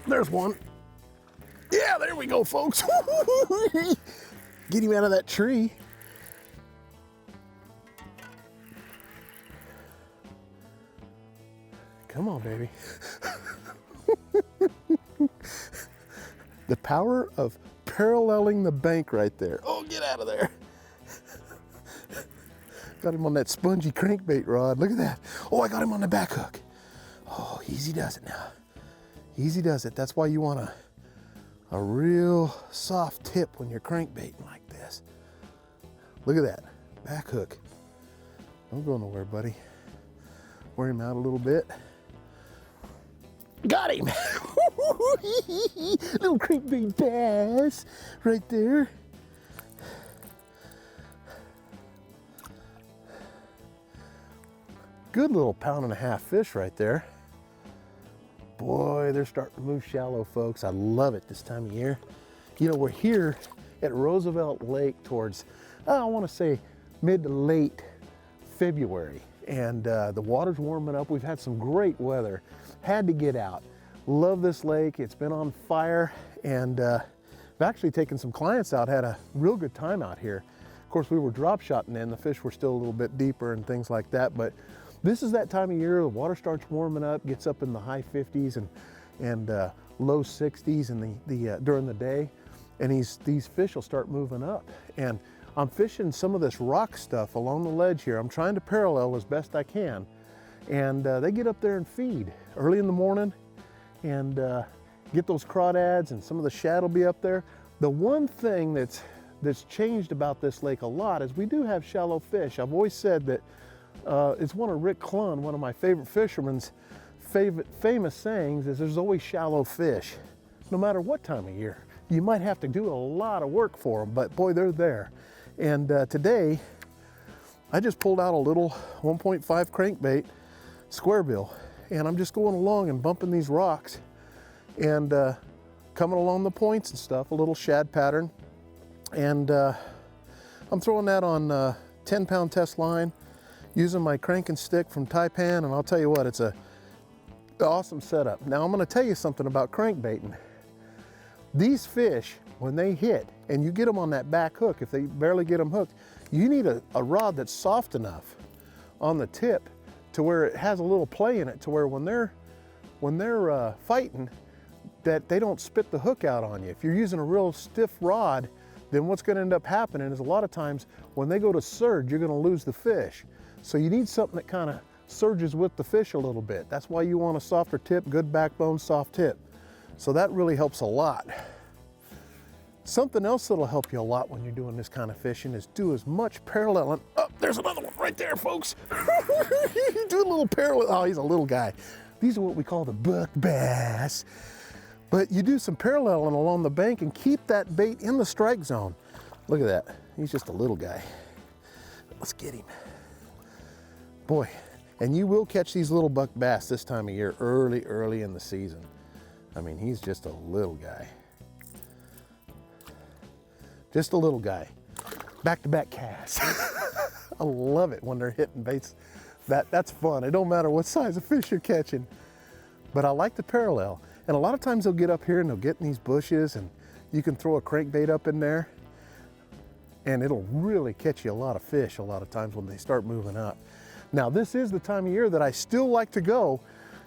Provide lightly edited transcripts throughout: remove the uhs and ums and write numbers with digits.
There's one. Yeah, there we go, folks. Get him out of that tree. Come on, baby. The power of paralleling the bank right there. Oh, get out of there. Got him on that spongy crankbait rod. Look at that. Oh, I got him on the back hook. Oh, easy does it now. Easy does it. That's why you want a real soft tip when you're crankbaiting like this. Look at that. Back hook. Don't go nowhere, buddy. Wear him out a little bit. Got him! Little crankbait bass right there. Good little 1.5 pound fish right there. Boy, they're starting to move shallow, folks. I love it this time of year. You know, we're here at Roosevelt Lake towards, I want to say mid to late February. And the water's warming up. We've had some great weather. Had to get out. Love this lake. It's been on fire. And I've actually taken some clients out, had a real good time out here. Of course, we were drop shotting in. The fish were still a little bit deeper and things like that. But this is that time of year. The water starts warming up, gets up in the high 50s and low 60s in during the day. And these fish will start moving up. And I'm fishing some of this rock stuff along the ledge here. I'm trying to parallel as best I can. And they get up there and feed early in the morning and get those crawdads, and some of the shad will be up there. The one thing that's changed about this lake a lot is we do have shallow fish. I've always said that it's one of Rick Clunn, one of my favorite fishermen's famous sayings is there's always shallow fish, no matter what time of year. You might have to do a lot of work for them, but boy, they're there. And today, I just pulled out a little 1.5 crankbait square bill, and I'm just going along and bumping these rocks and coming along the points and stuff, a little shad pattern. And I'm throwing that on 10-pound test line, using my crank and stick from Taipan, and I'll tell you what, it's an awesome setup. Now I'm gonna tell you something about crankbaiting. These fish, when they hit, and you get them on that back hook, if they barely get them hooked, you need a rod that's soft enough on the tip to where it has a little play in it, to where when they're fighting, that they don't spit the hook out on you. If you're using a real stiff rod, then what's gonna end up happening is a lot of times when they go to surge, you're gonna lose the fish. So you need something that kind of surges with the fish a little bit. That's why you want a softer tip, good backbone, soft tip. So that really helps a lot. Something else that'll help you a lot when you're doing this kind of fishing is do as much paralleling. Oh, there's another one right there, folks. Do a little parallel. Oh, he's a little guy. These are what we call the buck bass. But you do some paralleling along the bank and keep that bait in the strike zone. Look at that. He's just a little guy. Let's get him. Boy, and you will catch these little buck bass this time of year, early in the season. I mean, he's just a little guy. Just a little guy. Back-to-back casts. I love it when they're hitting baits. That's fun. It don't matter what size of fish you're catching. But I like the parallel. And a lot of times they'll get up here and they'll get in these bushes, and you can throw a crankbait up in there and it'll really catch you a lot of fish a lot of times when they start moving up. Now, this is the time of year that I still like to go,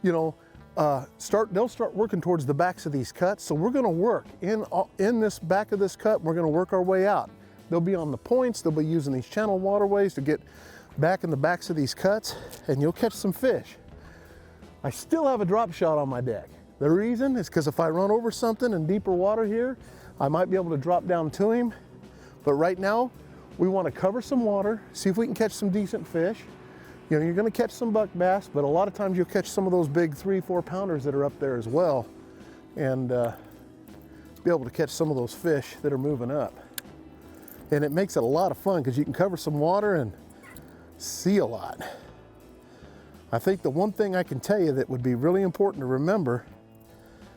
you know, they'll start working towards the backs of these cuts. So we're gonna work in this back of this cut, we're gonna work our way out. They'll be on the points, they'll be using these channel waterways to get back in the backs of these cuts, and you'll catch some fish. I still have a drop shot on my deck. The reason is because if I run over something in deeper water here, I might be able to drop down to him. But right now, we wanna cover some water, see if we can catch some decent fish. You know, you're gonna catch some buck bass, but a lot of times you'll catch some of those big 3-4 pounders that are up there as well, and be able to catch some of those fish that are moving up. And it makes it a lot of fun because you can cover some water and see a lot. I think the one thing I can tell you that would be really important to remember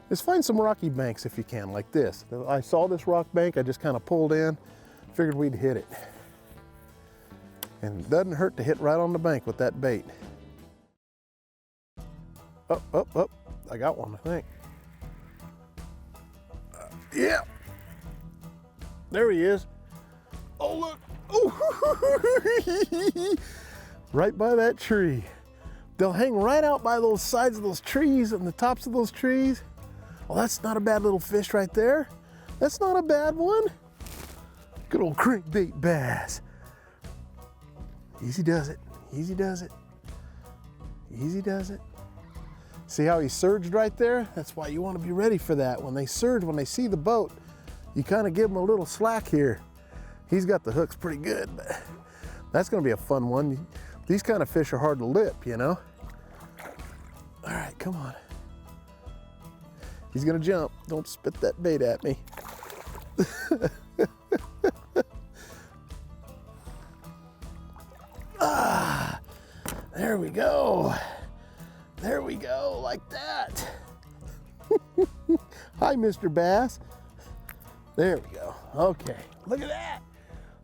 is find some rocky banks if you can, like this. I saw this rock bank, I just kind of pulled in, figured we'd hit it. And it doesn't hurt to hit right on the bank with that bait. Oh, I got one, I think. Yeah. There he is. Oh, look. Oh, right by that tree. They'll hang right out by those sides of those trees and the tops of those trees. Well, that's not a bad little fish right there. That's not a bad one. Good old crankbait bass. Easy does it. Easy does it. Easy does it. See how he surged right there? That's why you want to be ready for that. When they surge, when they see the boat, you kind of give them a little slack here. He's got the hooks pretty good, but that's going to be a fun one. These kind of fish are hard to lip, you know? All right, come on. He's going to jump. Don't spit that bait at me. Ah, there we go. There we go, like that. Hi, Mr. Bass. There we go. Okay, look at that.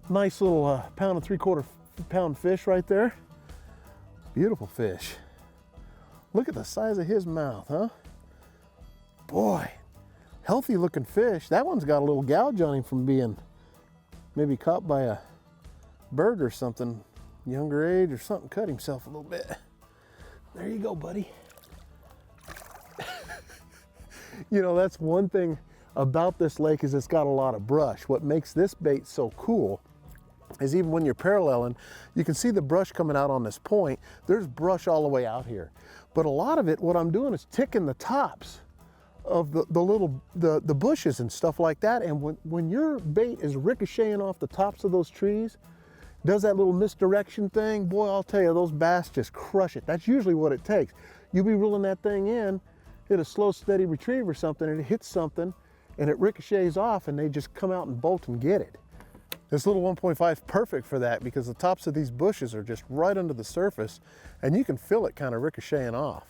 Nice little pound and 3/4 pound fish right there. Beautiful fish. Look at the size of his mouth, huh? Boy, healthy looking fish. That one's got a little gouge on him from being maybe caught by a bird or something, younger age or something, cut himself a little bit. There you go, buddy. You know, that's one thing about this lake is it's got a lot of brush. What makes this bait so cool is even when you're paralleling, you can see the brush coming out on this point. There's brush all the way out here. But a lot of it, what I'm doing is ticking the tops of the bushes and stuff like that. And when your bait is ricocheting off the tops of those trees, does that little misdirection thing, boy, I'll tell you, those bass just crush it. That's usually what it takes. You'll be reeling that thing in, hit a slow, steady retrieve or something, and it hits something, and it ricochets off, and they just come out and bolt and get it. This little 1.5 is perfect for that because the tops of these bushes are just right under the surface, and you can feel it kind of ricocheting off.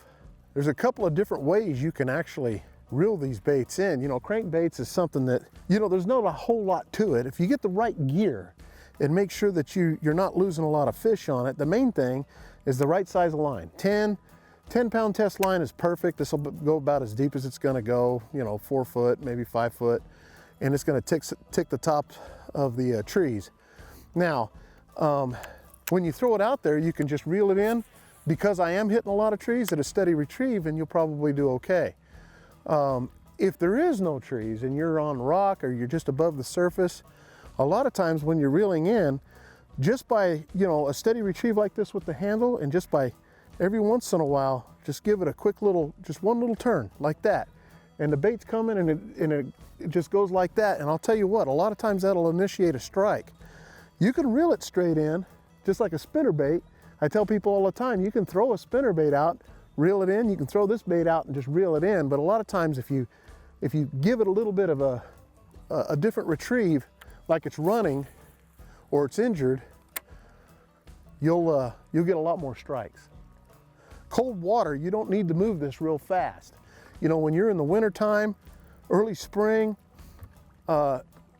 There's a couple of different ways you can actually reel these baits in. You know, crankbaits is something that, you know, there's not a whole lot to it. If you get the right gear and make sure that you're not losing a lot of fish on it, the main thing is the right size of line. 10 pound test line is perfect. This will go about as deep as it's gonna go, you know, 4 foot, maybe 5 foot, and it's gonna tick the top of the trees. Now, when you throw it out there, you can just reel it in. Because I am hitting a lot of trees at a steady retrieve, and you'll probably do okay. If there is no trees and you're on rock or you're just above the surface, a lot of times when you're reeling in, just by, you know, a steady retrieve like this with the handle, and just by every once in a while, just give it a quick little, just one little turn like that. And the bait's coming and it just goes like that. And I'll tell you what, a lot of times that'll initiate a strike. You can reel it straight in, just like a spinnerbait. I tell people all the time, you can throw a spinnerbait out, reel it in, you can throw this bait out and just reel it in. But a lot of times if you give it a little bit of a different retrieve, like it's running or it's injured, you'll get a lot more strikes. Cold water, you don't need to move this real fast. You know, when you're in the winter time, early spring,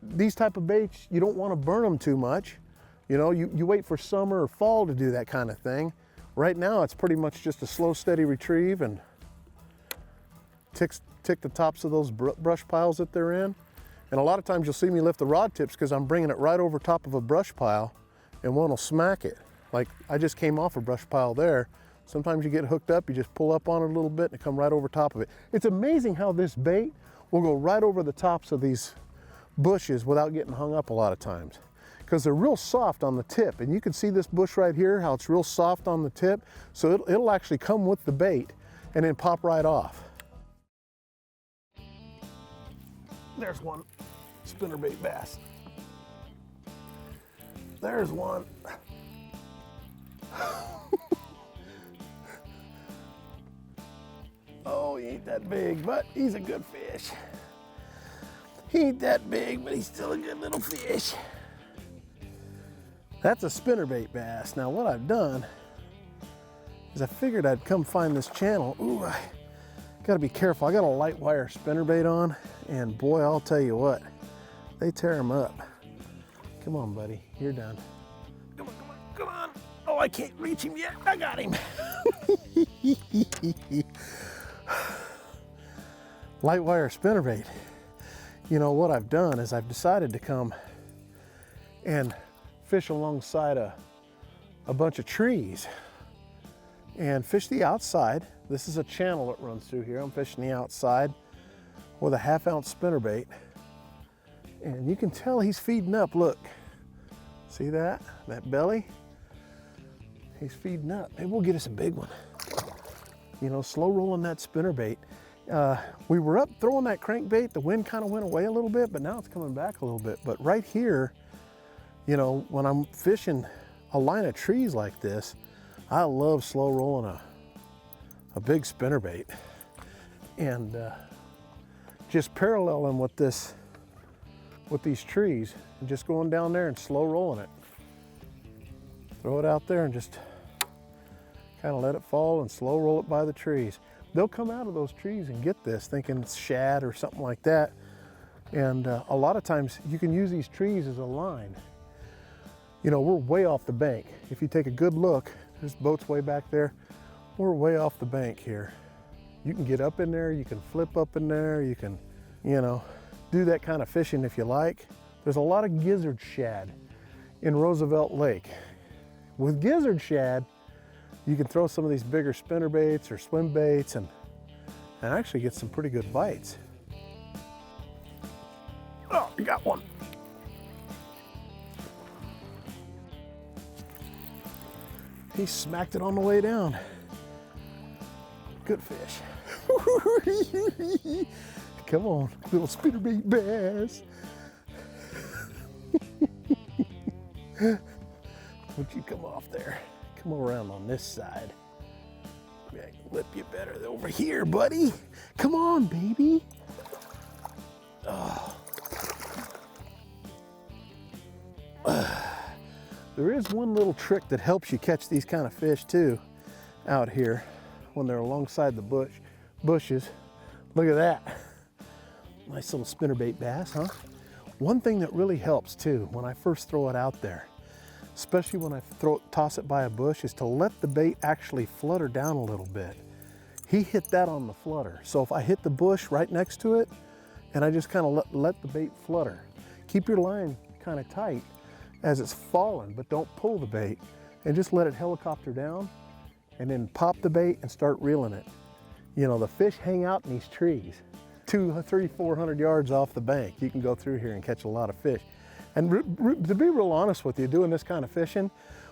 these type of baits, you don't want to burn them too much. You know, you wait for summer or fall to do that kind of thing. Right now, it's pretty much just a slow, steady retrieve and tick the tops of those brush piles that they're in. And a lot of times you'll see me lift the rod tips because I'm bringing it right over top of a brush pile and one will smack it. Like I just came off a brush pile there. Sometimes you get hooked up, you just pull up on it a little bit and come right over top of it. It's amazing how this bait will go right over the tops of these bushes without getting hung up a lot of times, because they're real soft on the tip. And you can see this bush right here, how it's real soft on the tip. So it'll actually come with the bait and then pop right off. There's one spinnerbait bass. There's one. Oh, he ain't that big, but he's a good fish. He ain't that big, but he's still a good little fish. That's a spinnerbait bass. Now what I've done is I figured I'd come find this channel. Ooh, I gotta be careful. I got a light wire spinnerbait on, and boy, I'll tell you what, they tear them up. Come on, buddy, you're done. Come on, come on, come on. Oh, I can't reach him yet. I got him. Light wire spinnerbait. you know, what I've done is I've decided to come and fish alongside a bunch of trees and fish the outside. This is a channel that runs through here. I'm fishing the outside with a 1/2 ounce spinnerbait. And you can tell he's feeding up, look. See that? That belly? He's feeding up. Maybe we'll get us a big one. You know, slow rolling that spinnerbait. We were up throwing that crankbait. The wind kind of went away a little bit, but now it's coming back a little bit. But right here, you know, when I'm fishing a line of trees like this, I love slow rolling a big spinnerbait and just paralleling with these trees and just going down there and slow rolling it. Throw it out there and just kind of let it fall and slow roll it by the trees. They'll come out of those trees and get this thinking it's shad or something like that. And a lot of times you can use these trees as a line. You know, we're way off the bank. If you take a good look, there's boats way back there. We're way off the bank here. You can get up in there, you can flip up in there, you can, you know, do that kind of fishing if you like. There's a lot of gizzard shad in Roosevelt Lake. With gizzard shad, you can throw some of these bigger spinner baits or swim baits and actually get some pretty good bites. Oh, you got one. He smacked it on the way down. Good fish. Come on, little spinnerbait bass. Would you come off there? Come around on this side. Maybe I can whip you better than over here, buddy. Come on, baby. Oh. There is one little trick that helps you catch these kind of fish too out here when they're alongside the bushes. Look at that. Nice little spinnerbait bass, huh? One thing that really helps too when I first throw it out there, especially when I toss it by a bush, is to let the bait actually flutter down a little bit. He hit that on the flutter. So if I hit the bush right next to it and I just kind of let the bait flutter, keep your line kind of tight as it's falling, but don't pull the bait, and just let it helicopter down and then pop the bait and start reeling it. You know, the fish hang out in these trees 200, 300, 400 yards off the bank. You can go through here and catch a lot of fish. And to be real honest with you, doing this kind of fishing,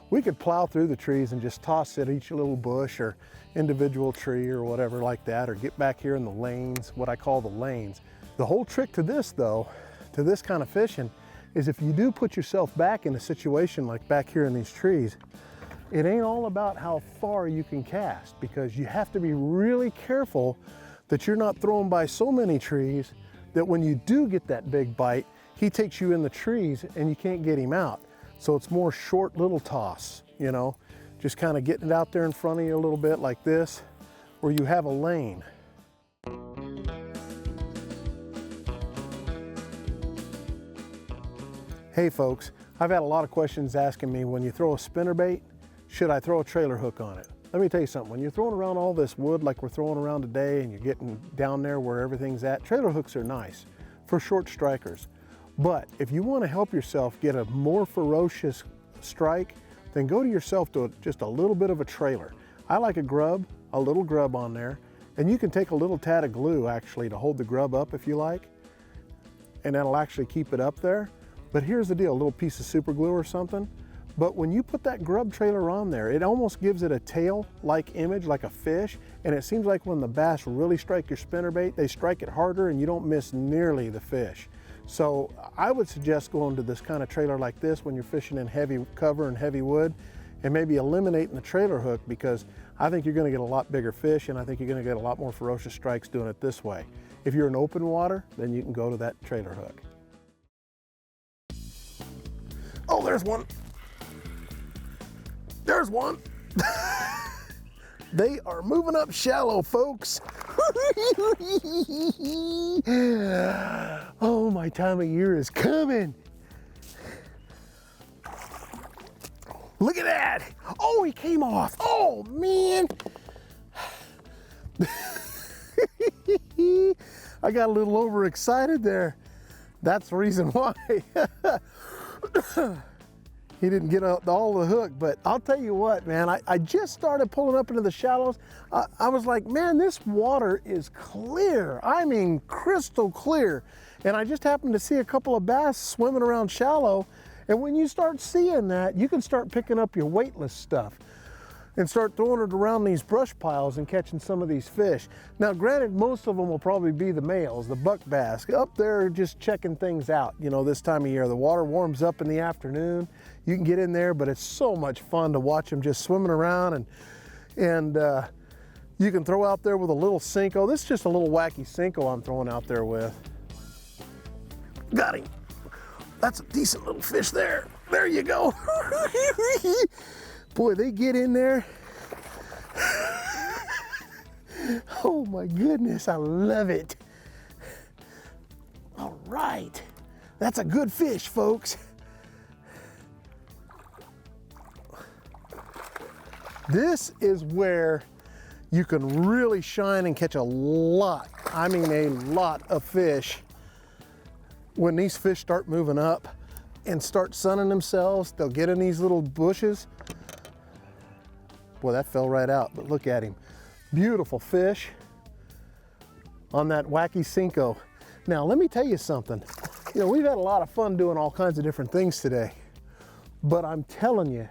we could plow through the trees and just toss at each little bush or individual tree or whatever like that, or get back here in the lanes, what I call the lanes. The whole trick to this though, to this kind of fishing, is if you do put yourself back in a situation like back here in these trees, it ain't all about how far you can cast, because you have to be really careful that you're not throwing by so many trees that when you do get that big bite, he takes you in the trees and you can't get him out. So it's more short little toss, you know, just kind of getting it out there in front of you a little bit like this, where you have a lane. Hey folks, I've had a lot of questions asking me, when you throw a spinnerbait, should I throw a trailer hook on it? Let me tell you something, when you're throwing around all this wood like we're throwing around today and you're getting down there where everything's at, trailer hooks are nice for short strikers. But if you want to help yourself get a more ferocious strike, then go to yourself to just a little bit of a trailer. I like a little grub on there, and you can take a little tad of glue actually to hold the grub up if you like, and that'll actually keep it up there. But here's the deal, a little piece of super glue or something. But when you put that grub trailer on there, it almost gives it a tail-like image, like a fish, and it seems like when the bass really strike your spinnerbait, they strike it harder and you don't miss nearly the fish. So I would suggest going to this kind of trailer like this when you're fishing in heavy cover and heavy wood, and maybe eliminating the trailer hook, because I think you're gonna get a lot bigger fish, and I think you're gonna get a lot more ferocious strikes doing it this way. If you're in open water, then you can go to that trailer hook. Oh, there's one. There's one. They are moving up shallow, folks. Oh, my time of year is coming. Look at that. Oh, he came off. Oh, man. I got a little overexcited there. That's the reason why. He didn't get all the hook, but I'll tell you what, man, I just started pulling up into the shallows. I was like, man, this water is clear. I mean, crystal clear. And I just happened to see a couple of bass swimming around shallow. And when you start seeing that, you can start picking up your weightless stuff and start throwing it around these brush piles and catching some of these fish. Now, granted, most of them will probably be the males, the buck bass, up there just checking things out. You know, this time of year, the water warms up in the afternoon. You can get in there, but it's so much fun to watch them just swimming around, and you can throw out there with a little Cinco. This is just a little wacky Cinco I'm throwing out there with. Got him. That's a decent little fish there. There you go. Boy, they get in there. Oh my goodness, I love it. All right, that's a good fish, folks. This is where you can really shine and catch a lot, I mean a lot of fish. When these fish start moving up and start sunning themselves, they'll get in these little bushes. Boy, that fell right out, but look at him. Beautiful fish on that wacky Cinco. Now, let me tell you something. You know, we've had a lot of fun doing all kinds of different things today, but I'm telling you,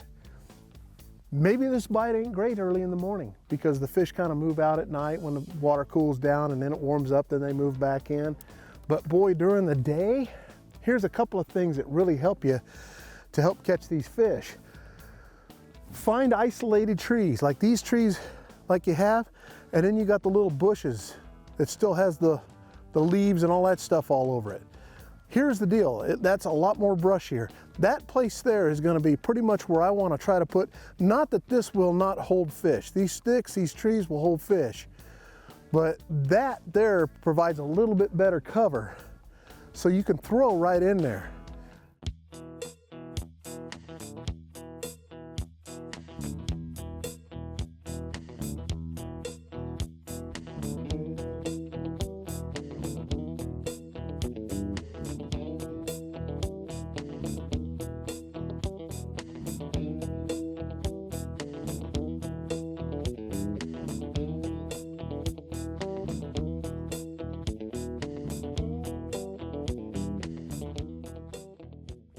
maybe this bite ain't great early in the morning because the fish kind of move out at night when the water cools down and then it warms up, then they move back in. But boy, during the day, here's a couple of things that really help you to help catch these fish. Find isolated trees, like these trees like you have, and then you got the little bushes that still has the leaves and all that stuff all over it. Here's the deal, that's a lot more brush here. That place there is gonna be pretty much where I wanna try to put, not that this will not hold fish. These sticks, these trees will hold fish, but that there provides a little bit better cover so you can throw right in there.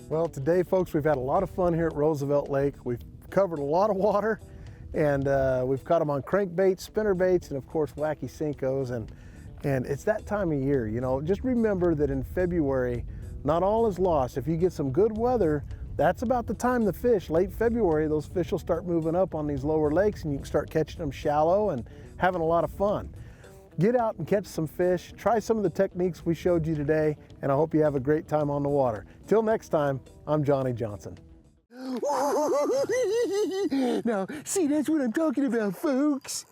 Well, today, folks, we've had a lot of fun here at Roosevelt Lake. We've covered a lot of water, and we've caught them on crankbaits, spinnerbaits, and of course, wacky Cincos. And it's that time of year, you know. Just remember that in February, not all is lost. If you get some good weather, that's about the time the fish, late February, those fish will start moving up on these lower lakes, and you can start catching them shallow and having a lot of fun. Get out and catch some fish, try some of the techniques we showed you today, and I hope you have a great time on the water. Till next time, I'm Johnny Johnson. Now, see, that's what I'm talking about, folks.